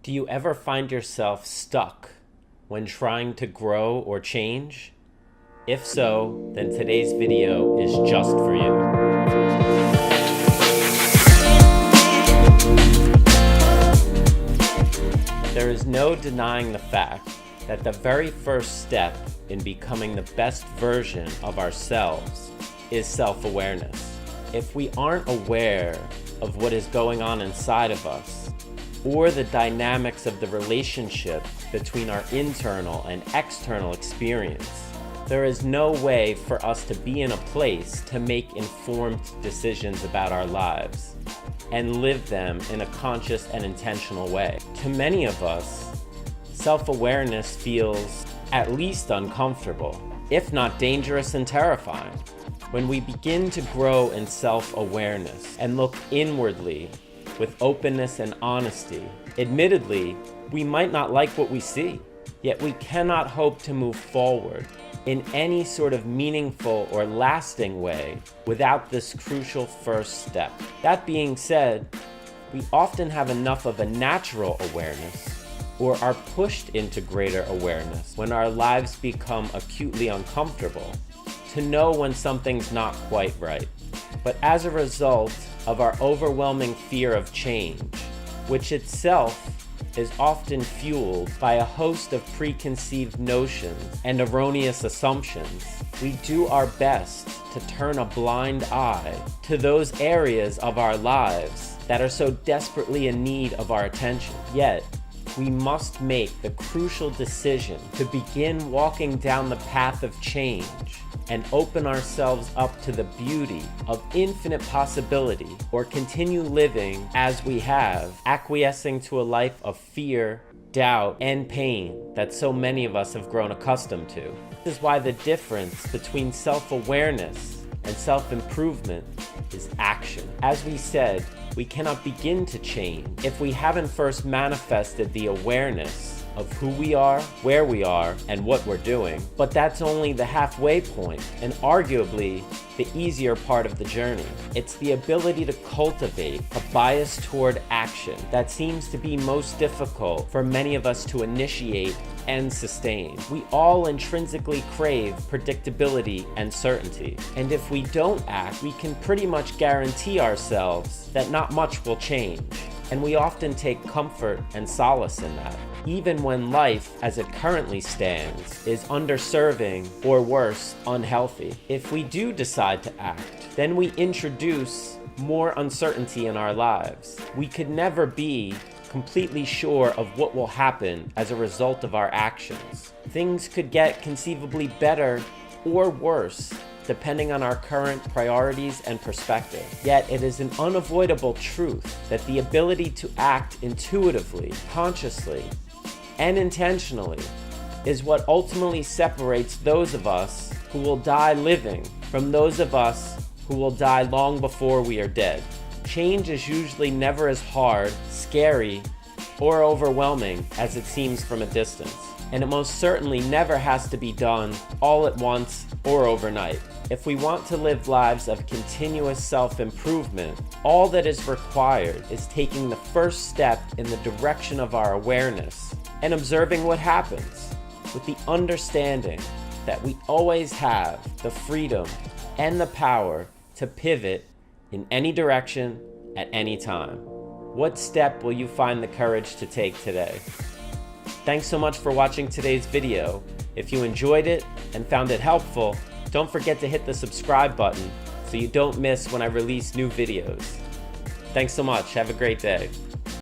Do you ever find yourself stuck when trying to grow or change? If so, then today's video is just for you. There is no denying the fact that the very first step in becoming the best version of ourselves is self-awareness. If we aren't aware of what is going on inside of us, or the dynamics of the relationship between our internal and external experience, there is no way for us to be in a place to make informed decisions about our lives and live them in a conscious and intentional way. To many of us, self-awareness feels at least uncomfortable, if not dangerous and terrifying. When we begin to grow in self-awareness and look inwardly with openness and honesty, admittedly, we might not like what we see, yet we cannot hope to move forward in any sort of meaningful or lasting way without this crucial first step. That being said, we often have enough of a natural awareness or are pushed into greater awareness when our lives become acutely uncomfortable to know when something's not quite right. But as a result of our overwhelming fear of change, which itself is often fueled by a host of preconceived notions and erroneous assumptions, we do our best to turn a blind eye to those areas of our lives that are so desperately in need of our attention. Yet, we must make the crucial decision to begin walking down the path of change and open ourselves up to the beauty of infinite possibility, or continue living as we have, acquiescing to a life of fear, doubt, and pain that so many of us have grown accustomed to. This is why the difference between self-awareness and self-improvement is action. As we said, we cannot begin to change if we haven't first manifested the awareness of who we are, where we are, and what we're doing. But that's only the halfway point, and arguably the easier part of the journey. It's the ability to cultivate a bias toward action that seems to be most difficult for many of us to initiate and sustain. We all intrinsically crave predictability and certainty, and if we don't act, we can pretty much guarantee ourselves that not much will change. And we often take comfort and solace in that, even when life, as it currently stands, is underserving or worse, unhealthy. If we do decide to act, then we introduce more uncertainty in our lives. We could never be completely sure of what will happen as a result of our actions. Things could get conceivably better or worse, depending on our current priorities and perspective. Yet it is an unavoidable truth that the ability to act intuitively, consciously, and intentionally is what ultimately separates those of us who will die living from those of us who will die long before we are dead. Change is usually never as hard, scary, or overwhelming as it seems from a distance. And it most certainly never has to be done all at once or overnight. If we want to live lives of continuous self-improvement, all that is required is taking the first step in the direction of our awareness and observing what happens, with the understanding that we always have the freedom and the power to pivot in any direction at any time. What step will you find the courage to take today? Thanks so much for watching today's video. If you enjoyed it and found it helpful, don't forget to hit the subscribe button so you don't miss when I release new videos. Thanks so much. Have a great day.